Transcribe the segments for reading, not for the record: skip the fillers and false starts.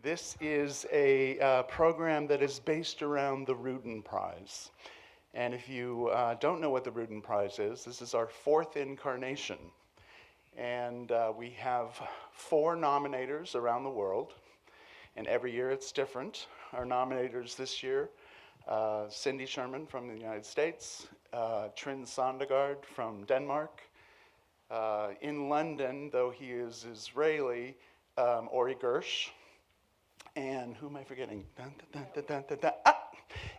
This is a program that is based around the Rudin Prize. And if you don't know what the Rudin Prize is, this is our 4th incarnation. And we have 4 nominators around the world. And every year it's different. Our nominators this year, Cindy Sherman from the United States, Trine Sondergaard from Denmark. In London, though he is Israeli, Ori Gersh. And who am I forgetting?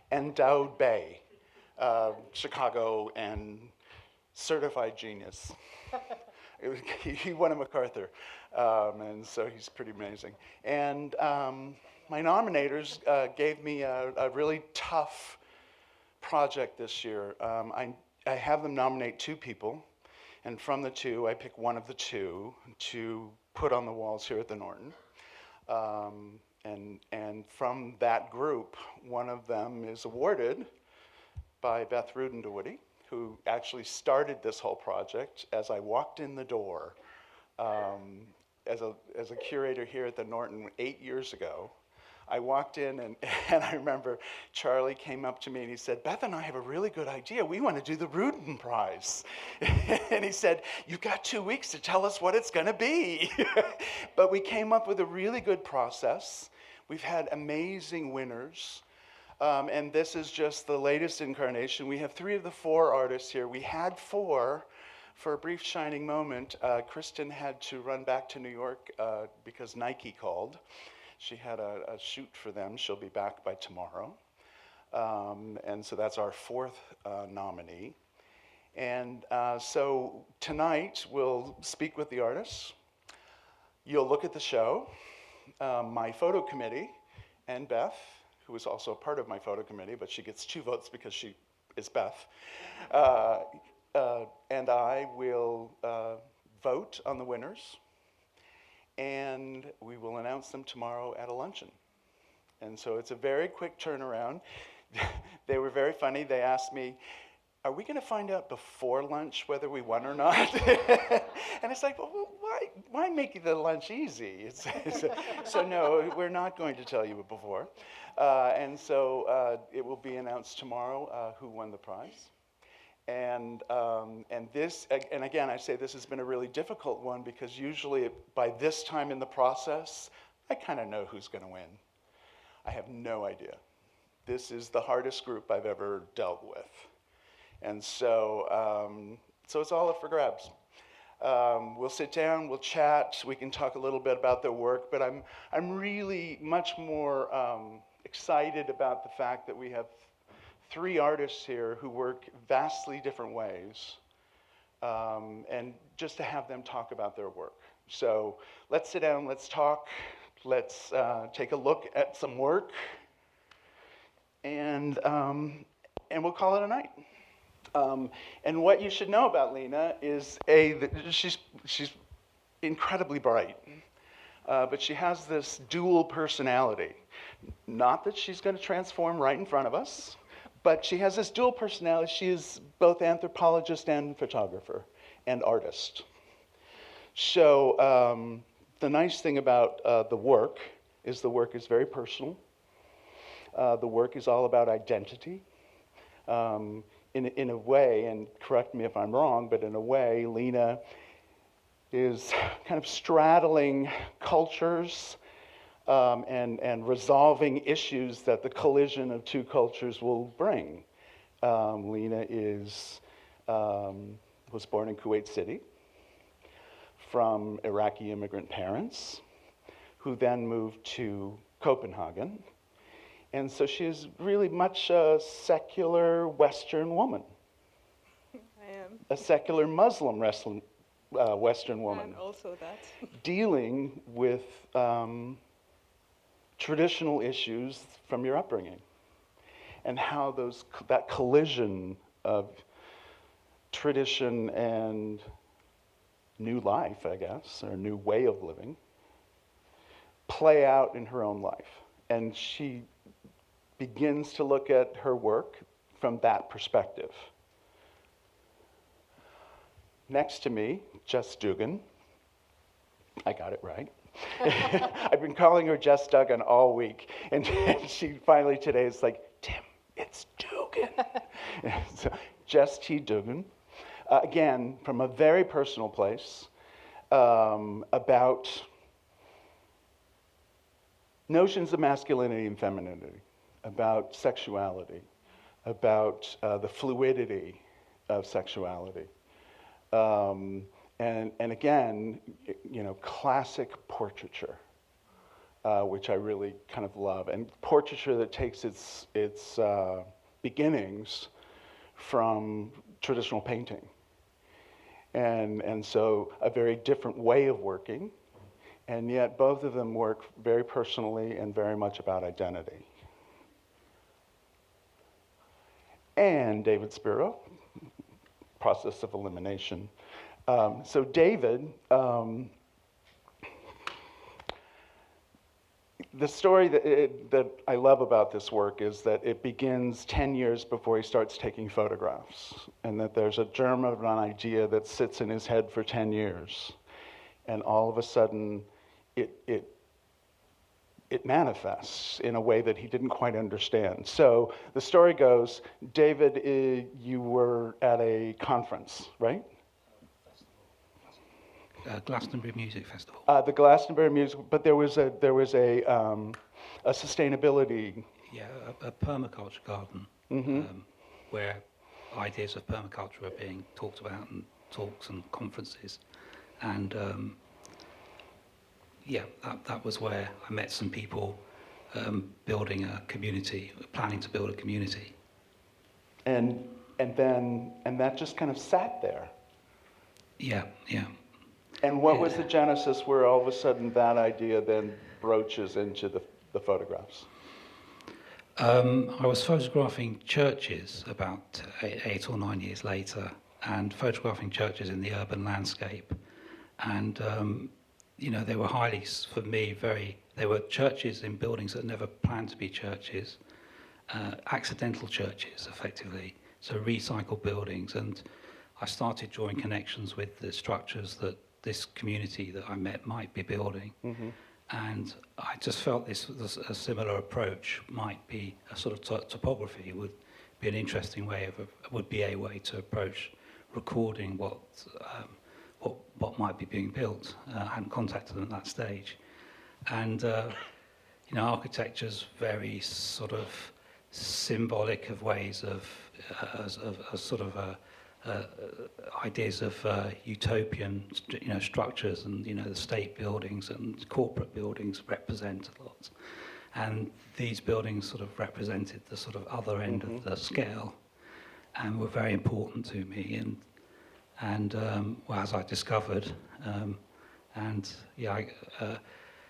And Daoud Bey, Chicago and certified genius. He won a MacArthur, and so he's pretty amazing. And my nominators gave me a really tough project this year. I have them nominate 2 people, and from the 2, I pick one of the 2 to put on the walls here at the Norton. And from that group, one of them is awarded by Beth Rudin, who actually started this whole project as I walked in the door as a curator here at the Norton 8 years ago. I walked in and I remember Charlie came up to me and he said, "Beth and I have a really good idea. We want to do the Rudin Prize." And he said, "You've got 2 weeks to tell us what it's going to be." But we came up with a really good process. We've had amazing winners. And this is just the latest incarnation. We have 3 of the 4 artists here. We had 4 for a brief shining moment. Kristin had to run back to New York because Nike called. She had a shoot for them. She'll be back by tomorrow. And so that's our 4th nominee. And so tonight we'll speak with the artists. You'll look at the show. My photo committee and Beth, who is also a part of my photo committee, but she gets 2 votes because she is Beth, and I will vote on the winners. And we will announce them tomorrow at a luncheon. And so it's a very quick turnaround. They were very funny. They asked me, "Are we going to find out before lunch whether we won or not?" And it's like, well, why make the lunch easy? So no, we're not going to tell you before. And so it will be announced tomorrow who won the prize. And again, I say this has been a really difficult one because usually by this time in the process, I kind of know who's going to win. I have no idea. This is the hardest group I've ever dealt with. And so, so it's all up for grabs. We'll sit down, we'll chat, we can talk a little bit about their work, but I'm really much more excited about the fact that we have 3 artists here who work vastly different ways, and just to have them talk about their work. So let's sit down, let's talk, let's take a look at some work, and we'll call it a night. And what you should know about Lina is that she's incredibly bright, but she has this dual personality. Not that she's going to transform right in front of us, but she has this dual personality. She is both anthropologist and photographer and artist. So the nice thing about the work is very personal. The work is all about identity. In a way, and correct me if I'm wrong, but in a way, Lina is kind of straddling cultures and resolving issues that the collision of 2 cultures will bring. Lina was born in Kuwait City from Iraqi immigrant parents who then moved to Copenhagen. And so she is really much a secular Western woman. I am. A secular Muslim Western woman. I'm also that. Dealing with traditional issues from your upbringing. And how that collision of tradition and new life, I guess, or new way of living, play out in her own life. And she begins to look at her work from that perspective. Next to me, JESST DUGAN. I got it right. I've been calling her Jess Duggan all week, and she finally today is like, Tim, it's Dugan. So, Jess T. Dugan, again, from a very personal place, about notions of masculinity and femininity, about sexuality, about the fluidity of sexuality. And again, you know, classic portraiture, which I really kind of love, and portraiture that takes its beginnings from traditional painting. And so a very different way of working, and yet both of them work very personally and very much about identity. And David Spero, process of elimination. So David, the story that I love about this work is that it begins 10 years before he starts taking photographs, and that there's a germ of an idea that sits in his head for 10 years. And all of a sudden, it manifests in a way that he didn't quite understand. So the story goes, David, you were at a conference, right? Glastonbury Music Festival. The Glastonbury Music, but there was a sustainability. Yeah, a permaculture garden, where ideas of permaculture are being talked about in talks and conferences, and yeah, that was where I met some people building a community, planning to build a community. And that just kind of sat there. Yeah, yeah. And what was the genesis where all of a sudden that idea then broaches into the photographs? I was photographing churches about 8 or 9 years later, and photographing churches in the urban landscape. And, you know, they were highly, for me, they were churches in buildings that never planned to be churches, accidental churches, effectively, so recycled buildings. And I started drawing connections with the structures that this community that I met might be building. Mm-hmm. And I just felt a similar approach might be a sort of topography, would be an interesting way would be a way to approach recording what might be being built. I hadn't contacted them at that stage. And, you know, architecture's very sort of symbolic of ways of sort of ideas of utopian, you know, structures, and, you know, the state buildings and corporate buildings represent a lot, and these buildings sort of represented the sort of other end of the scale, and were very important to me. And well, as I discovered, and yeah,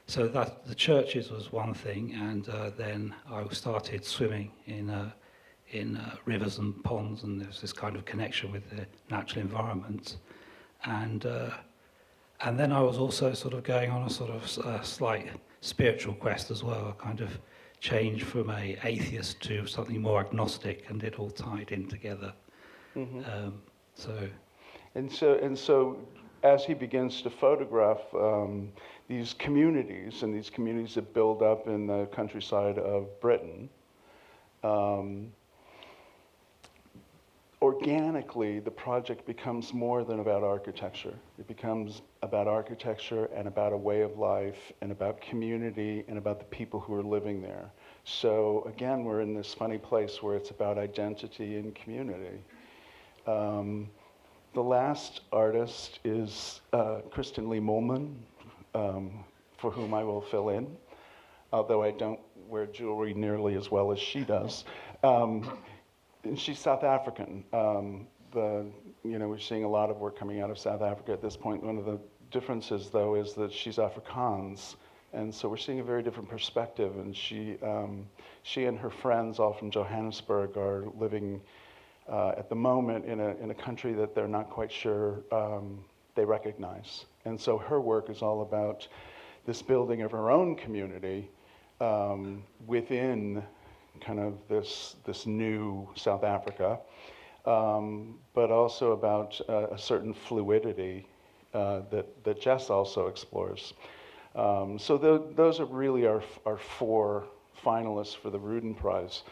so that the churches was one thing, and then I started swimming in rivers and ponds, and there's this kind of connection with the natural environment, and then I was also sort of going on a sort of slight spiritual quest as well, a kind of change from a atheist to something more agnostic, and it all tied in together. Mm-hmm. So as he begins to photograph these communities that build up in the countryside of Britain, organically, the project becomes more than about architecture. It becomes about architecture and about a way of life and about community and about the people who are living there. So again, we're in this funny place where it's about identity and community. The last artist is Kristin-Lee Moolman, for whom I will fill in, although I don't wear jewelry nearly as well as she does. And she's South African. We're seeing a lot of work coming out of South Africa at this point. One of the differences, though, is that she's Afrikaans, and so we're seeing a very different perspective. And she and her friends, all from Johannesburg, are living at the moment in a country that they're not quite sure they recognize. And so her work is all about this building of her own community within kind of this new South Africa, but also about a certain fluidity that Jess also explores. So those are really our 4 finalists for the Rudin Prize.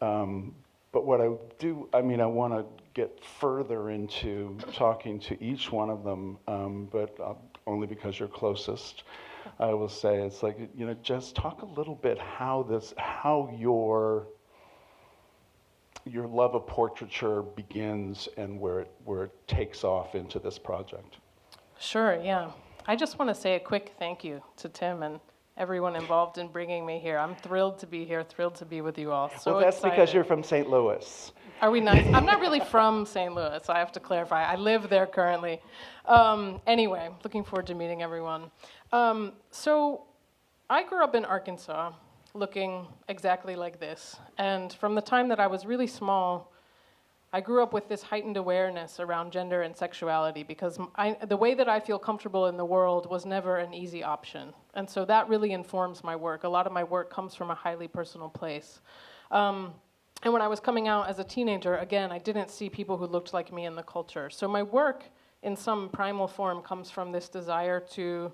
But what I want to get further into talking to each one of them, but only because you're closest. I will say it's like, just talk a little bit how your love of portraiture begins and where it takes off into this project. Sure, yeah. I just want to say a quick thank you to Tim and everyone involved in bringing me here. I'm thrilled to be here, thrilled to be with you all. So well, that's excited. because you're from St. Louis. Are we nice? I'm not really from St. Louis, I have to clarify. I live there currently. Anyway, looking forward to meeting everyone. So I grew up in Arkansas, looking exactly like this. And from the time that I was really small, I grew up with this heightened awareness around gender and sexuality because the way that I feel comfortable in the world was never an easy option. And so that really informs my work. A lot of my work comes from a highly personal place. And when I was coming out as a teenager, again, I didn't see people who looked like me in the culture. So my work, in some primal form, comes from this desire to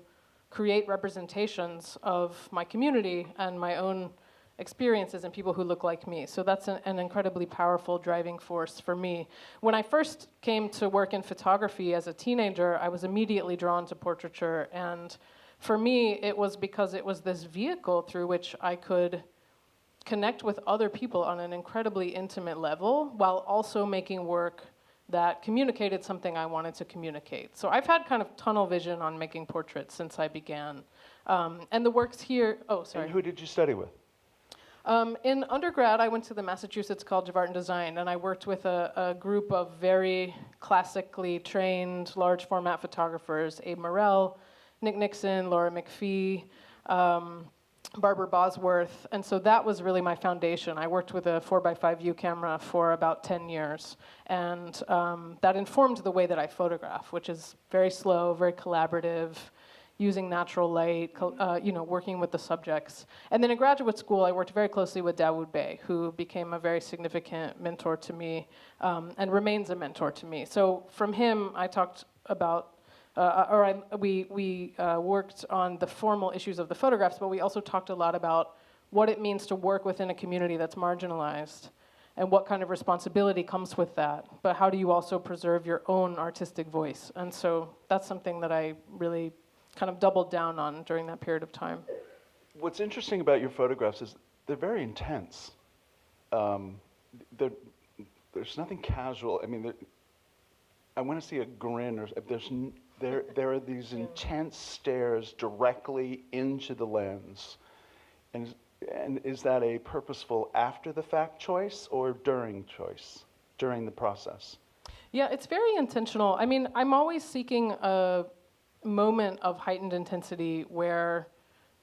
create representations of my community and my own experiences and people who look like me. So that's an incredibly powerful driving force for me. When I first came to work in photography as a teenager, I was immediately drawn to portraiture. And for me, it was because it was this vehicle through which I could connect with other people on an incredibly intimate level while also making work that communicated something I wanted to communicate. So I've had kind of tunnel vision on making portraits since I began. And the works here, oh, sorry. And who did you study with? In undergrad, I went to the Massachusetts College of Art and Design, and I worked with a group of very classically trained, large format photographers, Abe Morell, Nick Nixon, Laura McPhee, Barbara Bosworth, and so that was really my foundation. I worked with a 4x5 view camera for about 10 years, and that informed the way that I photograph, which is very slow, very collaborative, using natural light, working with the subjects. And then in graduate school, I worked very closely with Dawood Bey, who became a very significant mentor to me, and remains a mentor to me. So from him, I talked about we worked on the formal issues of the photographs, but we also talked a lot about what it means to work within a community that's marginalized and what kind of responsibility comes with that. But how do you also preserve your own artistic voice? And so that's something that I really kind of doubled down on during that period of time. What's interesting about your photographs is they're very intense. There's nothing casual. I mean, I want to see a grin, or there are these intense stares directly into the lens. And is that a purposeful after-the-fact choice or during the process? Yeah, it's very intentional. I mean, I'm always seeking a moment of heightened intensity where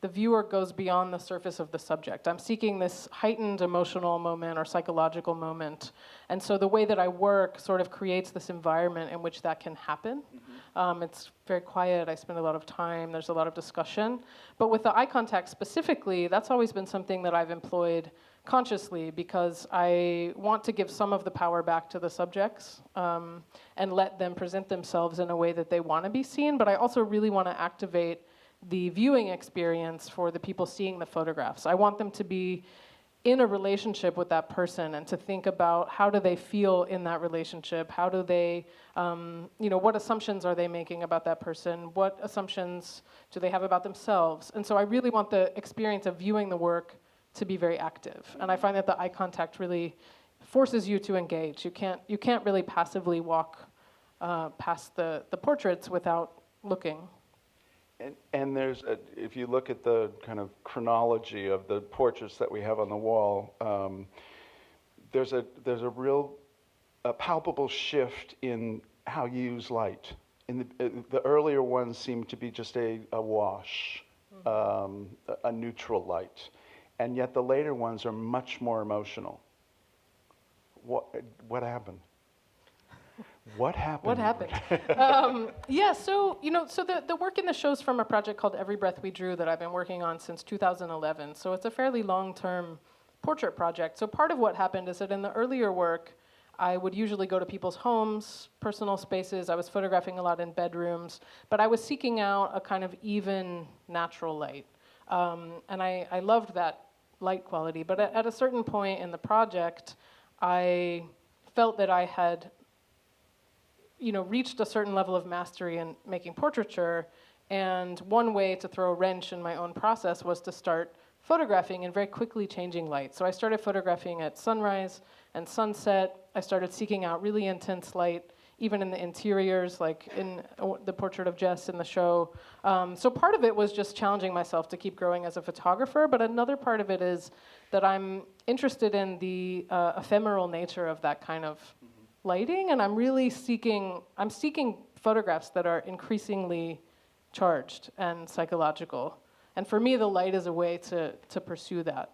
the viewer goes beyond the surface of the subject. I'm seeking this heightened emotional moment or psychological moment. And so the way that I work sort of creates this environment in which that can happen. Mm-hmm. It's very quiet, I spend a lot of time, there's a lot of discussion. But with the eye contact specifically, that's always been something that I've employed consciously because I want to give some of the power back to the subjects and let them present themselves in a way that they want to be seen. But I also really want to activate the viewing experience for the people seeing the photographs. I want them to be in a relationship with that person and to think about how do they feel in that relationship, how do they, what assumptions are they making about that person, what assumptions do they have about themselves. And so I really want the experience of viewing the work to be very active. And I find that the eye contact really forces you to engage. You can't really passively walk past the portraits without looking. And there's, if you look at the kind of chronology of the portraits that we have on the wall, there's a real palpable shift in how you use light. In the earlier ones seem to be just a wash, a neutral light, and yet the later ones are much more emotional. What happened? What happened? What happened? So the work in the show's from a project called Every Breath We Drew that I've been working on since 2011. So it's a fairly long-term portrait project. So part of what happened is that in the earlier work, I would usually go to people's homes, personal spaces. I was photographing a lot in bedrooms, but I was seeking out a kind of even, natural light. And I loved that light quality. But at a certain point in the project, I felt that I had, reached a certain level of mastery in making portraiture. And one way to throw a wrench in my own process was to start photographing and very quickly changing light. So I started photographing at sunrise and sunset. I started seeking out really intense light, even in the interiors, like in the portrait of Jess in the show. So part of it was just challenging myself to keep growing as a photographer, but another part of it is that I'm interested in the ephemeral nature of that kind of lighting, and I'm really seeking photographs that are increasingly charged and psychological. And for me, the light is a way to pursue that.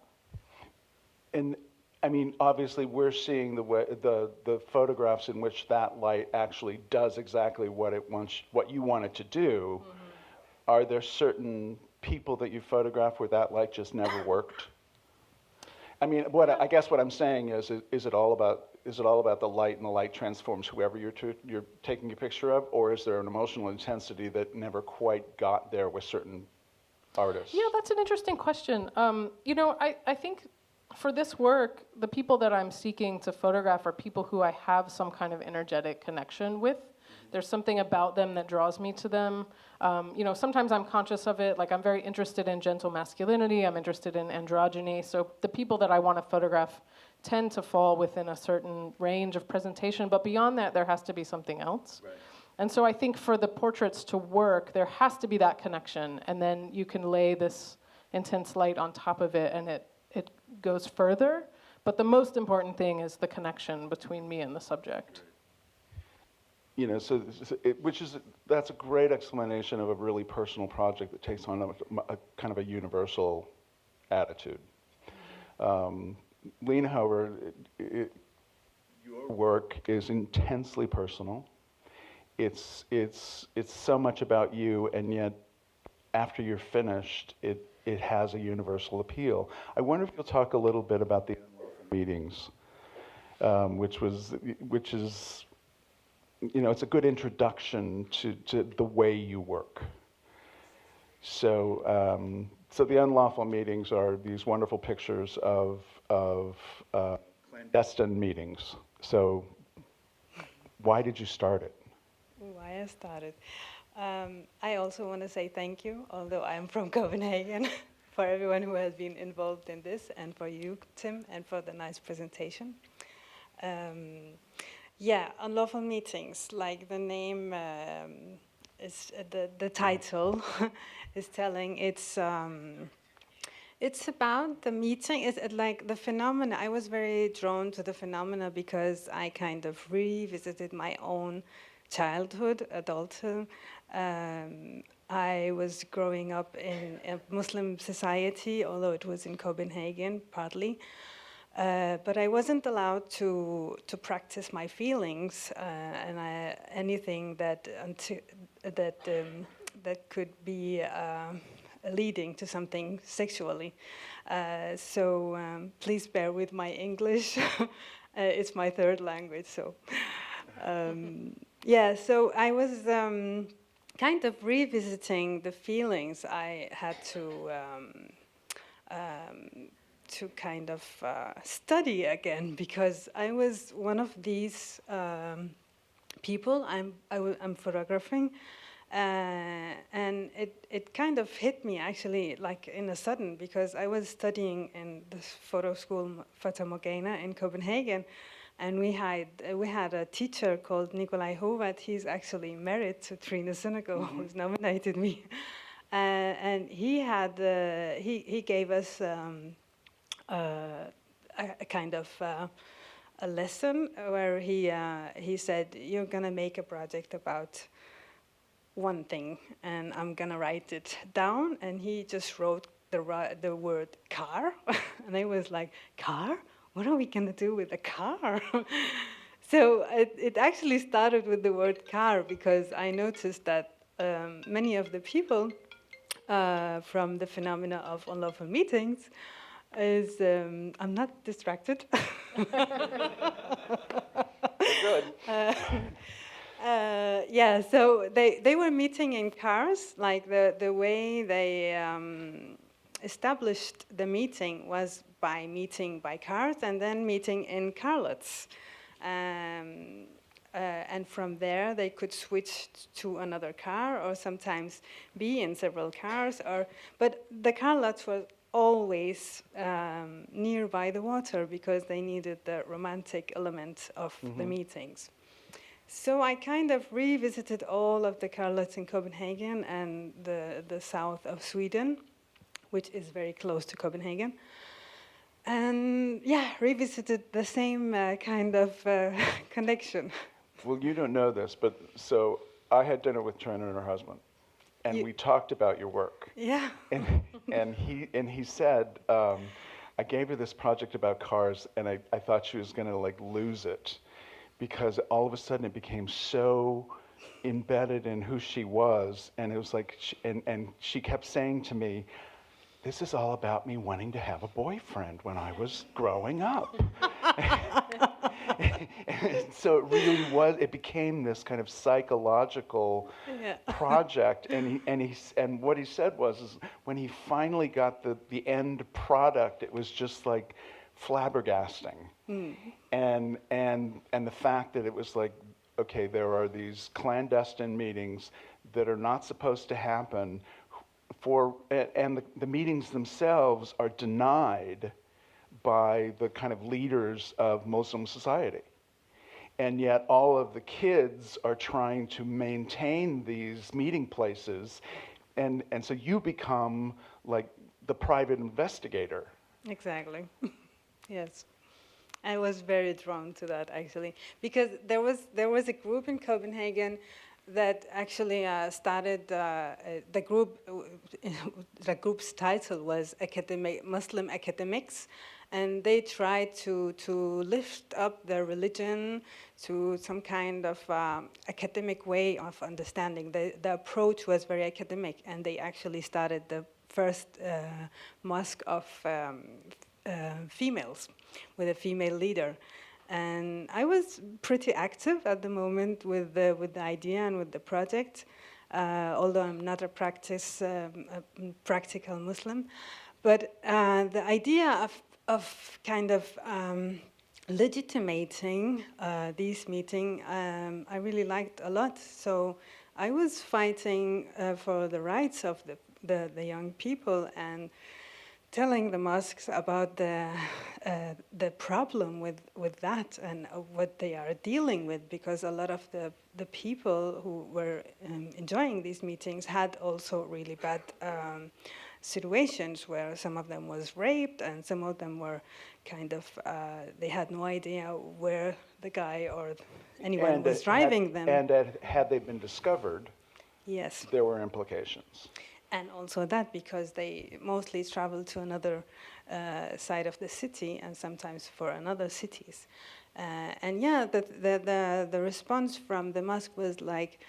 And I mean, obviously, we're seeing the photographs in which that light actually does exactly what you want it to do. Mm-hmm. Are there certain people that you photograph where that light just never worked? I mean, I guess what I'm saying is it all about the light, and the light transforms whoever you're taking a picture of, or is there an emotional intensity that never quite got there with certain artists? Yeah, that's an interesting question. I think for this work, the people that I'm seeking to photograph are people who I have some kind of energetic connection with. There's something about them that draws me to them. Sometimes I'm conscious of it. Like, I'm very interested in gentle masculinity. I'm interested in androgyny. So the people that I want to photograph tend to fall within a certain range of presentation. But beyond that, there has to be something else. Right. And so I think for the portraits to work, there has to be that connection. And then you can lay this intense light on top of it, and it goes further. But the most important thing is the connection between me and the subject. That's a great explanation of a really personal project that takes on a kind of a universal attitude. Lina, however, your work is intensely personal. It's so much about you, and yet after you're finished, it has a universal appeal. I wonder if you'll talk a little bit about the meetings, which is, it's a good introduction to the way you work. So the unlawful meetings are these wonderful pictures of clandestine meetings. So why did you start it? Why I started? I also want to say thank you, although I'm from Copenhagen, for everyone who has been involved in this, and for you, Tim, and for the nice presentation. Unlawful meetings, like the name is the title is telling. It's about the meeting. It's like the phenomena. I was very drawn to the phenomena because I kind of revisited my own childhood, adulthood. I was growing up in a Muslim society, although it was in Copenhagen partly. But I wasn't allowed to practice my feelings and anything that could be leading to something sexually. So please bear with my English. It's my third language, so. So I was kind of revisiting the feelings I had to kind of study again, because I was one of these people. I'm photographing, and it kind of hit me actually, like in a sudden, because I was studying in the photo school Fata Morgana in Copenhagen. And we had a teacher called Nikolai Hovat. He's actually married to Trine Søndergaard, who's nominated me. And he gave us a kind of a lesson where he said, you're gonna make a project about one thing, and I'm gonna write it down. And he just wrote the word car, and I was like, car? What are we going to do with a car? So it actually started with the word car, because I noticed that many of the people from the phenomena of unlawful meetings is, I'm not distracted. Good. Yeah, so they were meeting in cars. Like the way they established the meeting was by meeting by cars and then meeting in car lots. And from there, they could switch to another car or sometimes be in several cars. But the car lots were always nearby the water because they needed the romantic element of the meetings. So I kind of revisited all of the car lots in Copenhagen and the south of Sweden, which is very close to Copenhagen. And yeah, revisited the same kind of connection. Well, you don't know this, but so I had dinner with Turner and her husband, and we talked about your work. Yeah. And he said, I gave her this project about cars, and I thought she was going to like lose it, because all of a sudden it became so embedded in who she was, and it was like, and she kept saying to me, "This is all about me wanting to have a boyfriend when I was growing up." And so it really was. It became this kind of psychological project. And what he said was, is when he finally got the end product, it was just like flabbergasting. And the fact that it was like, okay, there are these clandestine meetings that are not supposed to happen. And the meetings themselves are denied by the kind of leaders of Muslim society. And yet all of the kids are trying to maintain these meeting places. And so you become like the private investigator. Exactly. Yes. I was very drawn to that, actually, because there was a group in Copenhagen that actually started the group. The group's title was Muslim Academics, and they tried to lift up their religion to some kind of academic way of understanding. The approach was very academic, and they actually started the first mosque of females with a female leader. And I was pretty active at the moment with the idea and with the project, although I'm not a practical Muslim. But the idea of kind of legitimating these meetings, I really liked a lot. So I was fighting for the rights of the young people and telling the mosques about the problem with that and what they are dealing with, because a lot of the people who were enjoying these meetings had also really bad situations where some of them was raped and some of them were kind of, they had no idea where the guy or anyone was driving them. And had they been discovered, yes, there were implications. And also that because they mostly travel to another side of the city and sometimes for another cities. And yeah, the response from the mosque was like,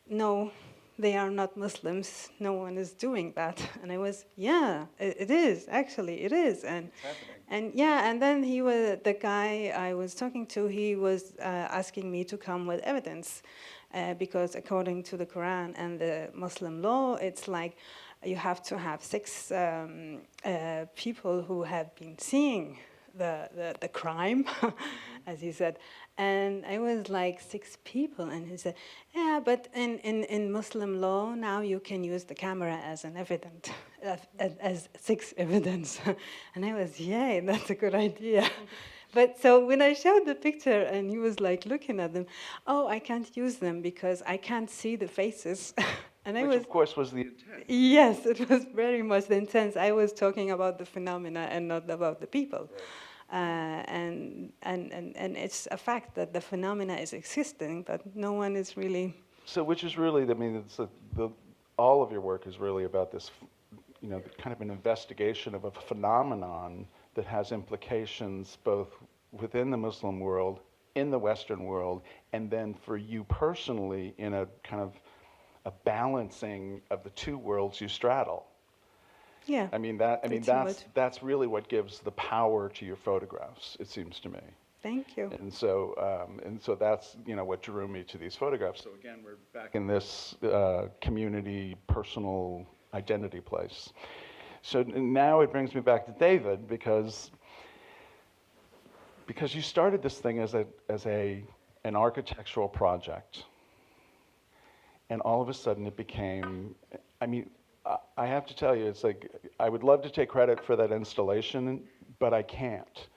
no, they are not Muslims. No one is doing that. And I was, yeah, it is, actually, it is. And yeah, and then the guy I was talking to, he was asking me to come with evidence. Because according to the Quran and the Muslim law, it's like you have to have 6 people who have been seeing the crime, as he said. And I was like, 6 people? And he said, yeah, but in Muslim law, now you can use the camera as an evidence, as 6 evidence. And I was, yay, that's a good idea. But so when I showed the picture and he was like looking at them, oh, I can't use them because I can't see the faces. And Which of course was the intent. Yes, it was very much the intent. I was talking about the phenomena and not about the people. Right. And it's a fact that the phenomena is existing, but no one is really. So which is really, I mean, all of your work is really about this, kind of an investigation of a phenomenon that has implications both within the Muslim world, in the Western world, and then for you personally in a kind of a balancing of the 2 worlds you straddle. Yeah. That's really what gives the power to your photographs, it seems to me. Thank you. And so that's, you know, what drew me to these photographs. So again, we're back in this community, personal identity place. So now it brings me back to David, because you started this thing as an architectural project, and all of a sudden it became, I mean, I have to tell you, it's like, I would love to take credit for that installation, but I can't.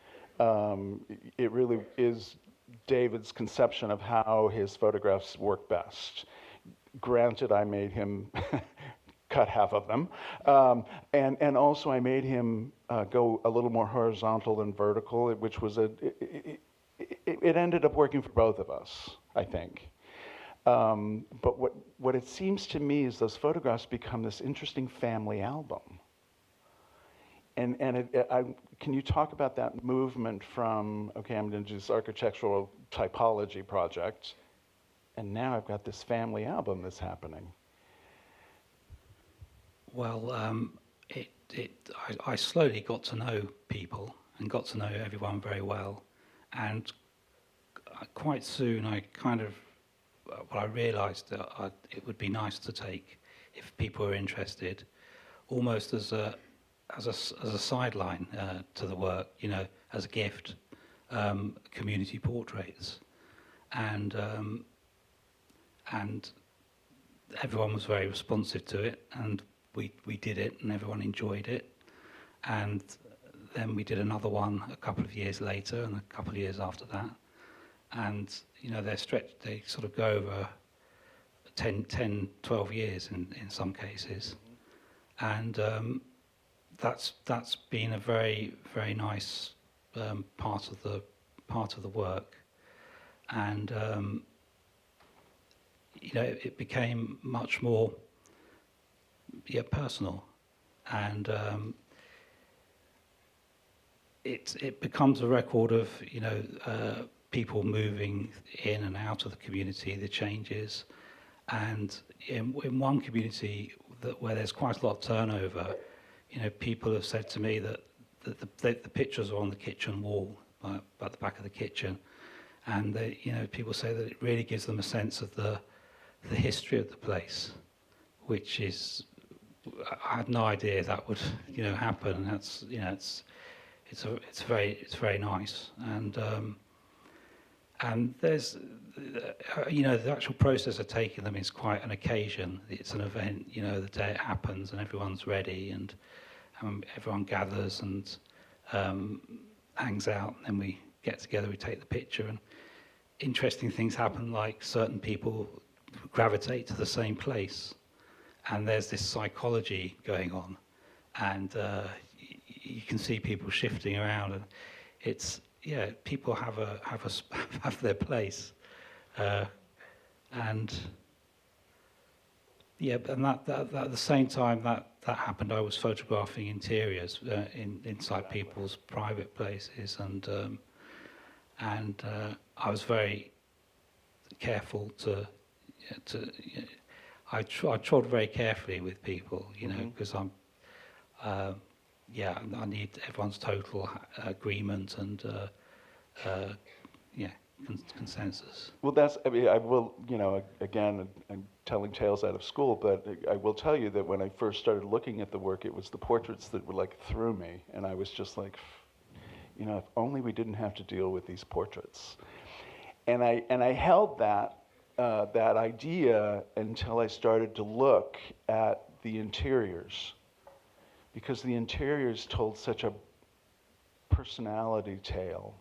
It really is David's conception of how his photographs work best. Granted, I made him cut half of them, and also I made him go a little more horizontal than vertical, which was it ended up working for both of us, I think. But what it seems to me is those photographs become this interesting family album. And can you talk about that movement from, okay, I'm going to do this architectural typology project, and now I've got this family album that's happening? Well, I slowly got to know people and got to know everyone very well, and quite soon I kind of, I realised that it would be nice to take, if people were interested, almost as a sideline to the work, you know, as a gift, community portraits, and everyone was very responsive to it, and we did it, and everyone enjoyed it, and then we did another one a couple of years later, and a couple of years after that, and you know, they sort of go over 10, 12 years in some cases, and that's been a very, very nice part of the work, and you know, it became much more personal, and it becomes a record of, you know, people moving in and out of the community, the changes, and in one community where there's quite a lot of turnover, you know, people have said to me that the pictures are on the kitchen wall, at the back of the kitchen, and they, you know, people say that it really gives them a sense of the history of the place, which is, I had no idea that would, you know, happen. That's, you know, it's very nice, and there's, you know, the actual process of taking them is quite an occasion. It's an event, you know, the day it happens, and everyone's ready, and everyone gathers and hangs out, and then we get together, we take the picture, and interesting things happen, like certain people gravitate to the same place, and there's this psychology going on, and you can see people shifting around, and it's, yeah, people have their place, and yeah, and that at the same time that happened, I was photographing interiors inside people's private places, and I was very careful to I trod very carefully with people, you know, because I'm, yeah, I need everyone's total agreement and, yeah, consensus. Well, that's, I mean, I will, you know, again, I'm telling tales out of school, but I will tell you that when I first started looking at the work, it was the portraits that were like through me, and I was just like, you know, if only we didn't have to deal with these portraits. And I held that idea until I started to look at the interiors, because the interiors told such a personality tale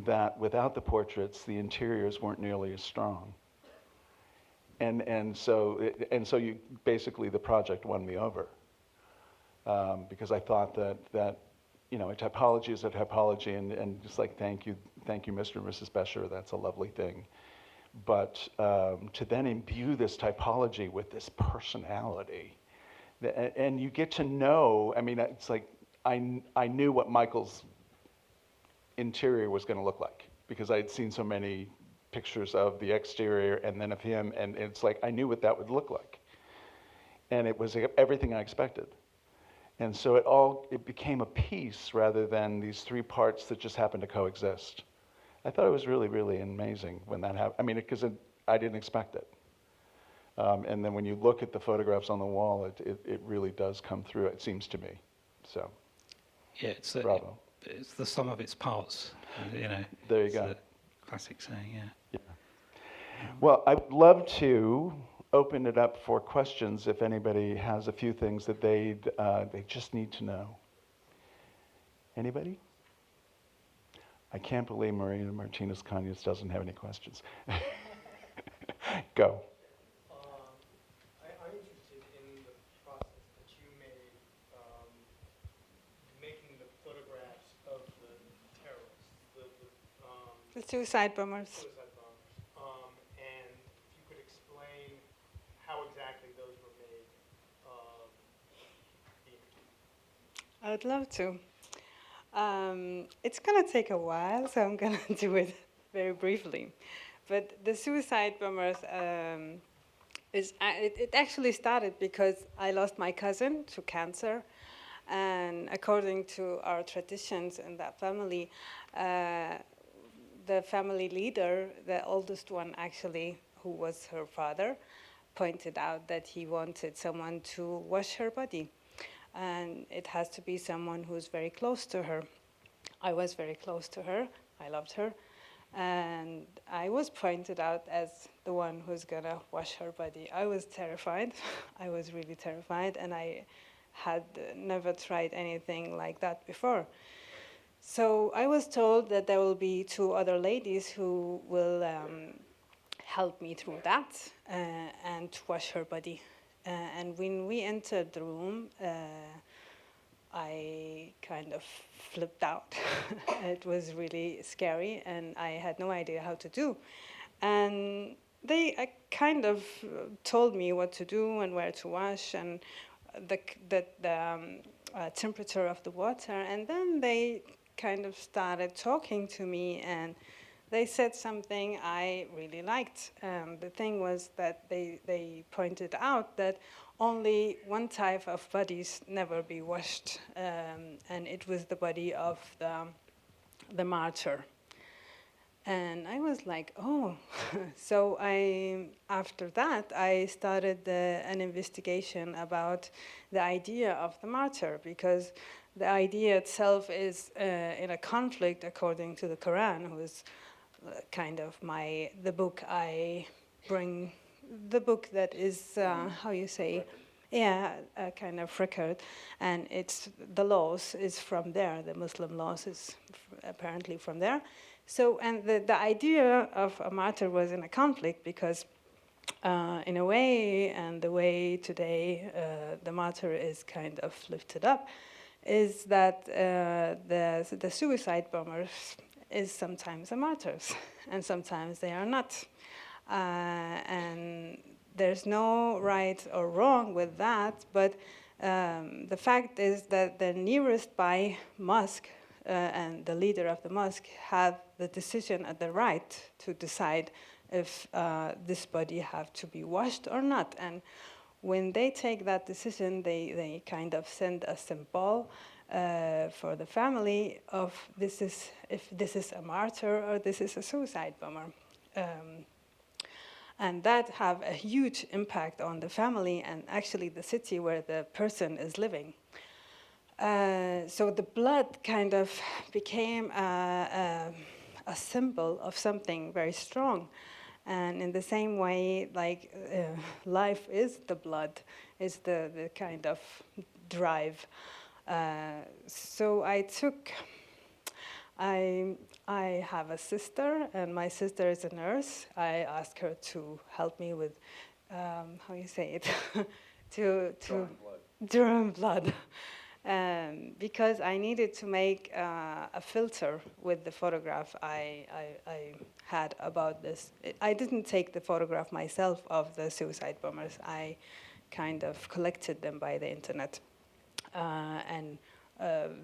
that without the portraits, the interiors weren't nearly as strong. And so you basically, the project won me over, because I thought that you know, a typology is a typology, and just like thank you, Mr. and Mrs. Bescher, that's a lovely thing. But to then imbue this typology with this personality, and you get to know, I mean, it's like I knew what Michael's interior was going to look like, because I had seen so many pictures of the exterior and then of him, and it's like I knew what that would look like. And it was everything I expected. And so it became a piece rather than these three parts that just happened to coexist. I thought it was really, really amazing when that happened. I mean, because I didn't expect it. And then when you look at the photographs on the wall, it really does come through, it seems to me. So, Yeah, bravo. it's the sum of its parts, you know. There you It's go. a classic saying, yeah. Yeah. Well, I'd love to open it up for questions if anybody has a few things that they just need to know. Anybody? I can't believe Marina Martinez-Cañas doesn't have any questions. Go. I'm interested in the process that you made making the photographs of the terrorists, The suicide bombers. suicide bombers, and if you could explain how exactly those were made. I'd love to. It's going to take a while, so I'm going to do it very briefly. But the suicide bombers, it actually started because I lost my cousin to cancer. And according to our traditions in that family, the family leader, the oldest one actually, who was her father, pointed out that he wanted someone to wash her body. And it has to be someone who's very close to her. I was very close to her. I loved her. And I was pointed out as the one who's going to wash her body. I was terrified. I was really terrified. And I had never tried anything like that before. So I was told that there will be 2 other ladies who will help me through that and to wash her body. And when we entered the room, I kind of flipped out. It was really scary, and I had no idea how to do. And they kind of told me what to do and where to wash and the temperature of the water. And then they kind of started talking to me, and they said something I really liked. The thing was that they pointed out that only one type of bodies never be washed, and it was the body of the martyr. And I was like, oh. So after that, I started an investigation about the idea of the martyr, because the idea itself is in a conflict according to the Quran, who is kind of the book I bring, the book that is, how you say, yeah, kind of record, and it's the laws is from there, the Muslim laws is apparently from there. So, and the idea of a martyr was in a conflict because in a way, and the way today the martyr is kind of lifted up, is that the suicide bombers is sometimes a martyrs, and sometimes they are not. And there's no right or wrong with that, but the fact is that the nearest by mosque and the leader of the mosque have the decision and the right to decide if this body have to be washed or not. And when they take that decision, they kind of send a symbol for the family of if this is a martyr or this is a suicide bomber. And that have a huge impact on the family and actually the city where the person is living. So the blood kind of became a symbol of something very strong. And in the same way, like life is the blood, is the kind of drive. So I have a sister, and my sister is a nurse. I asked her to help me with, how you say it, to drawing blood. Because I needed to make a filter with the photograph I had about this. I didn't take the photograph myself of the suicide bombers. I kind of collected them by the internet. And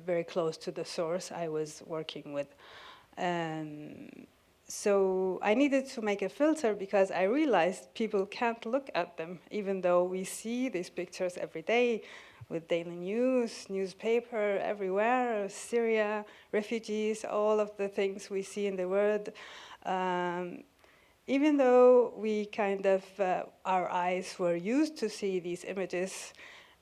very close to the source I was working with. So I needed to make a filter because I realized people can't look at them, even though we see these pictures every day with daily news, newspaper everywhere, Syria, refugees, all of the things we see in the world. Even though we kind of, our eyes were used to see these images,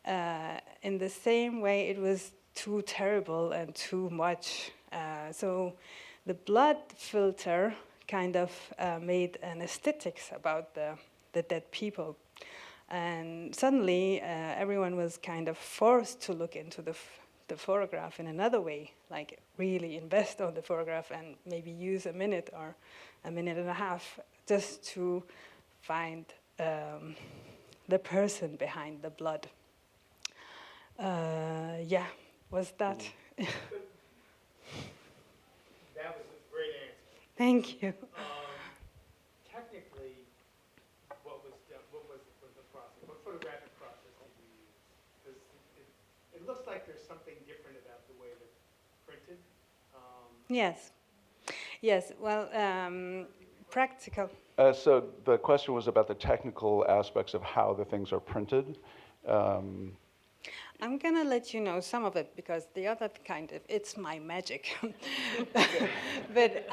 in the same way it was too terrible and too much. So the blood filter kind of made an aesthetics about the dead people. And suddenly everyone was kind of forced to look into the photograph in another way, like really invest on the photograph and maybe use a minute or a minute and a half just to find the person behind the blood. Yeah, was that? That was a great answer. Thank you. Technically, what was done, what was the process? What photographic process did you use? Because it looks like there's something different about the way they're printed. Yes. Yes, well, practical. So the question was about the technical aspects of how the things are printed. I'm gonna let you know some of it because the other kind of, it's my magic. But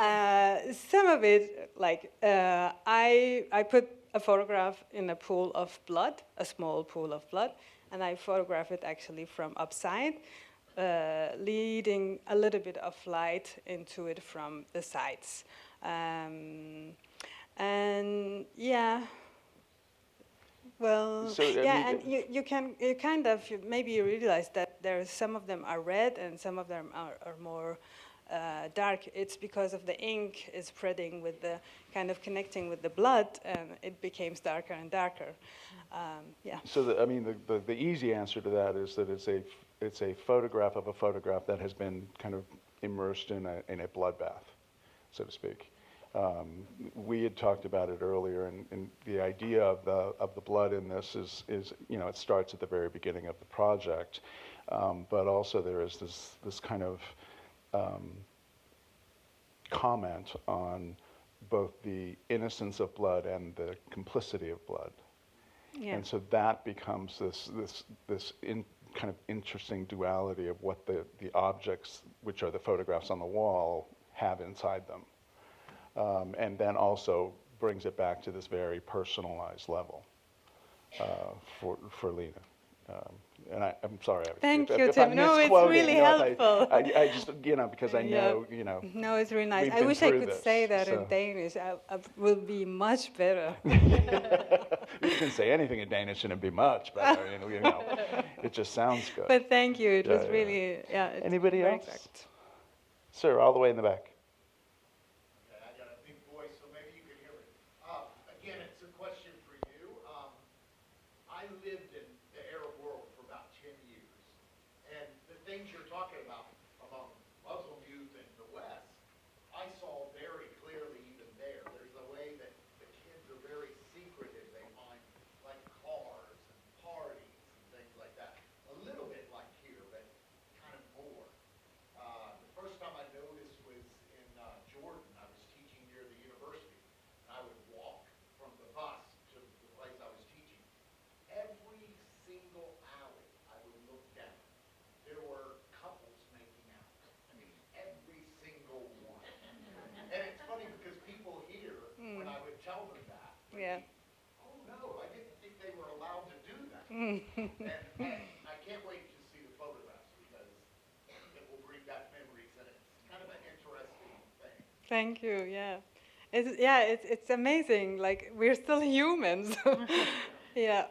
some of it, like I put a photograph in a pool of blood, a small pool of blood, and I photograph it actually from upside, leading a little bit of light into it from the sides. And yeah, well, So, I yeah, mean, and you kind of, maybe you realize that there some of them are red and some of them are more dark. It's because of the ink is spreading with the, kind of connecting with the blood, and it becomes darker and darker. Yeah. So, I mean, the easy answer to that is that it's a photograph of a photograph that has been kind of immersed in a bloodbath, so to speak. We had talked about it earlier, and the idea of the blood in this is you know, it starts at the very beginning of the project, but also there is this kind of comment on both the innocence of blood and the complicity of blood. Yeah. And so that becomes this kind of interesting duality of what the objects, which are the photographs on the wall, have inside them. And then also brings it back to this very personalized level for Lina. And I'm sorry. Thank if you, I'm Tim. No, it's misquoting, really you know, helpful. I just, you know, because I know, Yeah. you know. No, it's really nice. we've I been wish I through could this, say that so. in Danish. I will be much better. You can say anything in Danish and it'd be much better. You know, it just sounds good. But thank you. It was Yeah. really, yeah. It's Anybody very else? exact. Sir, all the way in the back. Okay, I got a big voice, so maybe you can hear me. Again, it's a question for you. I lived in the Arab world for about 10 years, and the things you're talking about among Muslim youth in the West, I saw very clearly even there. There's a way that the kids are very secretive. They find like cars and parties and things like that. A little bit like here, but kind of more. The first time I noticed was in Jordan. I was teaching near the university, and I would walk from the bus to the place I was teaching. Every single alley I would look down, there were couples making out. I mean, every single one. And it's funny because people here, when I would tell them that, would Yeah. think, oh no, I didn't think they were allowed to do that. And I can't wait to see the photographs because it will bring back memories, and it's kind of an interesting thing. Thank you. Yeah. It's amazing. Like, we're still humans. Yeah.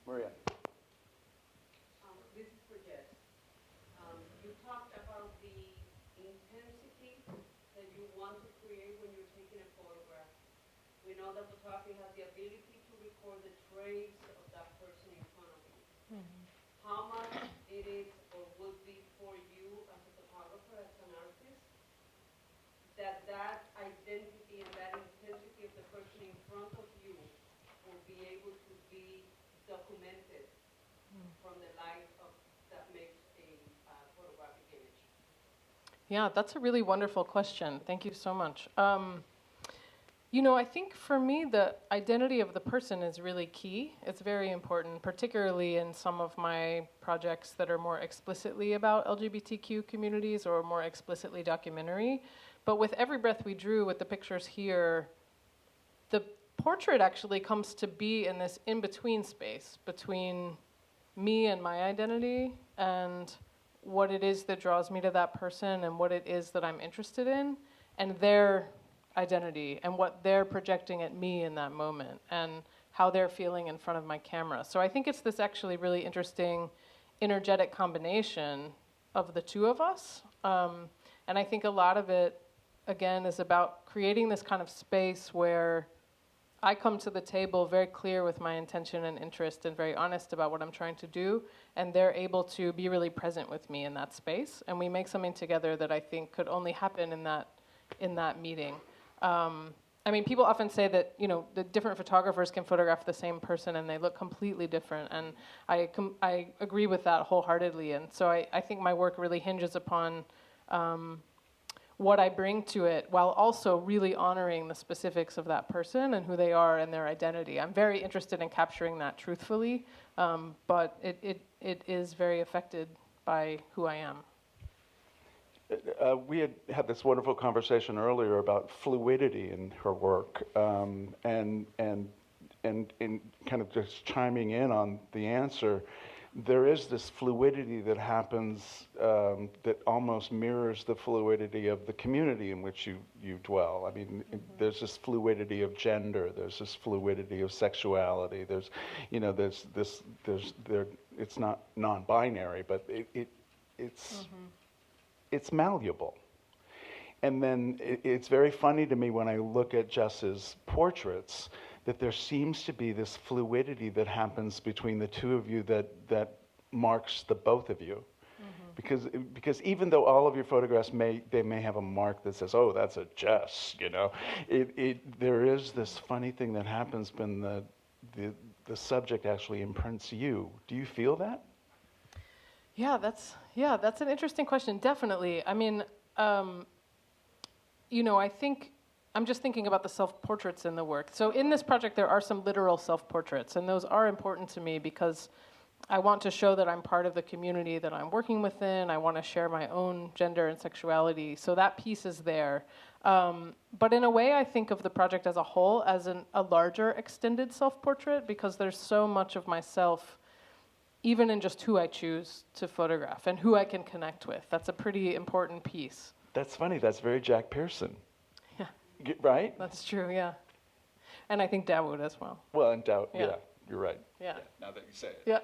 Maria. This is for JESST. You talked about the intensity that you want to create when you're taking a photograph. We know that photography has the ability to record the traits of that person in front of you. How much it is or would be for you as a photographer, as an artist, that identity and that intensity of the person in front of you will be able to be documented from the light of that makes a photographic image? Yeah, that's a really wonderful question. Thank you so much. You know, I think for me, the identity of the person is really key. It's very important, particularly in some of my projects that are more explicitly about LGBTQ communities or more explicitly documentary. But with Every Breath We Drew, with the pictures here, the portrait actually comes to be in this in-between space between me and my identity and what it is that draws me to that person and what it is that I'm interested in, and their identity and what they're projecting at me in that moment and how they're feeling in front of my camera. So I think it's this actually really interesting energetic combination of the two of us. And I think a lot of it, again, is about creating this kind of space where I come to the table very clear with my intention and interest and very honest about what I'm trying to do, and they're able to be really present with me in that space. And we make something together that I think could only happen in that meeting. I mean, people often say that, you know, the different photographers can photograph the same person and they look completely different, and I agree with that wholeheartedly. And so I think my work really hinges upon what I bring to it while also really honoring the specifics of that person and who they are and their identity. I'm very interested in capturing that truthfully, but it is very affected by who I am. We had this wonderful conversation earlier about fluidity in her work, and kind of just chiming in on the answer. There is this fluidity that happens that almost mirrors the fluidity of the community in which you dwell. I mean, there's this fluidity of gender. There's this fluidity of sexuality. There's, you know, it's not non-binary, but it's malleable. And then it's very funny to me when I look at Jess's portraits that there seems to be this fluidity that happens between the two of you that marks the both of you. Because even though all of your photographs may have a mark that says, oh, that's a Jess, you know, there is this funny thing that happens when the subject actually imprints you. Do you feel that? Yeah, that's an interesting question. Definitely. I mean, you know, I think I'm just thinking about the self-portraits in the work. So in this project, there are some literal self-portraits, and those are important to me because I want to show that I'm part of the community that I'm working within. I want to share my own gender and sexuality. So that piece is there. But in a way, I think of the project as a whole as a larger extended self-portrait because there's so much of myself even in just who I choose to photograph and who I can connect with. That's a pretty important piece. That's funny. That's very Jack Pearson. Yeah. Right? That's true, yeah. And I think Dawood as well. Well, and yeah, Yeah. You're right. Yeah. Now that you say it. Yeah.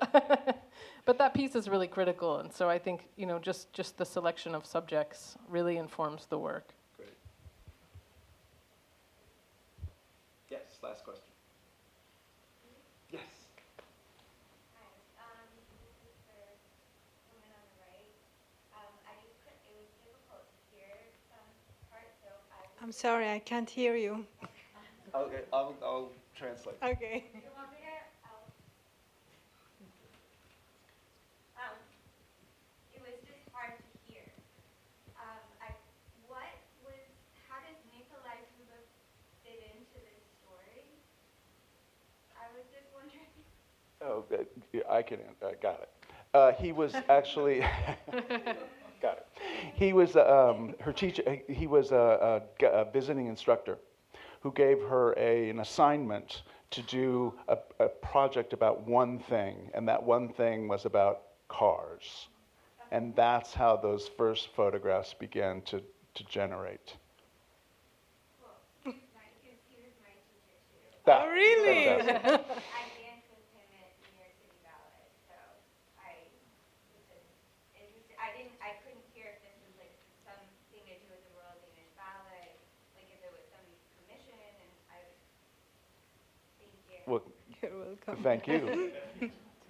But that piece is really critical, and so I think, you know, just the selection of subjects really informs the work. Great. Yes, last question. Yes. Hi, this is for someone on the right. I just couldn't, it was difficult to hear some parts, so I'm sorry, I can't hear you. Okay, I'll translate. Okay. You want me to? It was just hard to hear. How does Nikolai Zuboff fit into this story? I was just wondering. Oh, I can. Got it. He was actually. Got it. He was her teacher. He was a visiting instructor who gave her an assignment to do a project about one thing, and that one thing was about cars. And that's how those first photographs began to generate. Cool. He was my teacher too. Oh, really? Fantastic. I danced with him at New York City Ballet, so I couldn't hear if this was like something to do with the Royal Danish Ballet, like if it was somebody's commission, and thank you. Well, You're welcome. thank you.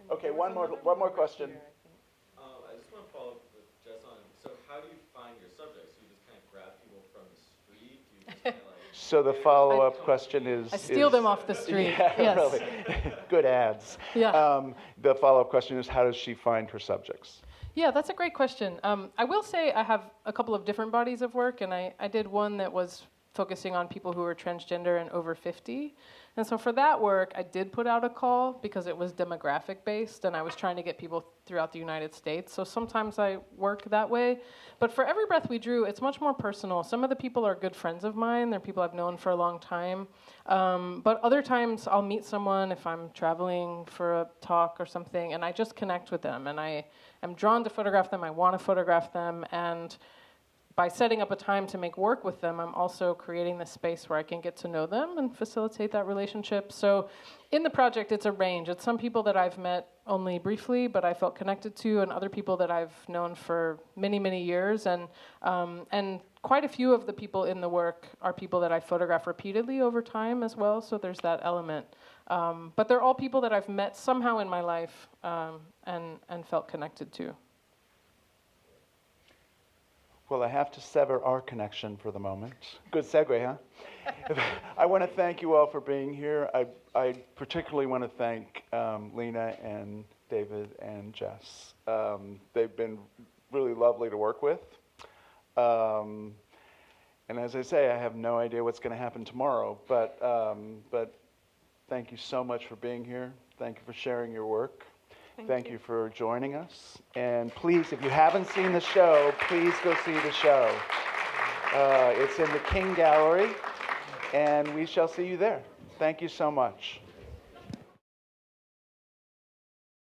Okay, one more question. I just want to follow up with Jess on, so how do you find your subjects? Do you just kind of grab people from the street? Do you just kind of like... So the follow-up question is... I steal them off the street. Yeah, Yes. really. Good ads. Yeah. The follow-up question is, how does she find her subjects? Yeah, that's a great question. I will say I have a couple of different bodies of work, and I did one that was focusing on people who were transgender and over 50. And so for that work, I did put out a call because it was demographic based and I was trying to get people throughout the United States. So sometimes I work that way. But for Every Breath We Drew, it's much more personal. Some of the people are good friends of mine. They're people I've known for a long time. But other times I'll meet someone if I'm traveling for a talk or something, and I just connect with them. And I am drawn to photograph them. I want to photograph them. And by setting up a time to make work with them, I'm also creating this space where I can get to know them and facilitate that relationship. So in the project, it's a range. It's some people that I've met only briefly, but I felt connected to, and other people that I've known for many, many years. And quite a few of the people in the work are people that I photograph repeatedly over time as well, so there's that element. But they're all people that I've met somehow in my life and felt connected to. Well, I have to sever our connection for the moment. Good segue, huh? I want to thank you all for being here. I particularly want to thank Lina and David and Jess. They've been really lovely to work with. And as I say, I have no idea what's going to happen tomorrow, but thank you so much for being here. Thank you for sharing your work. Thank you for joining us. And please, if you haven't seen the show, please go see the show. It's in the King Gallery, and we shall see you there. Thank you so much.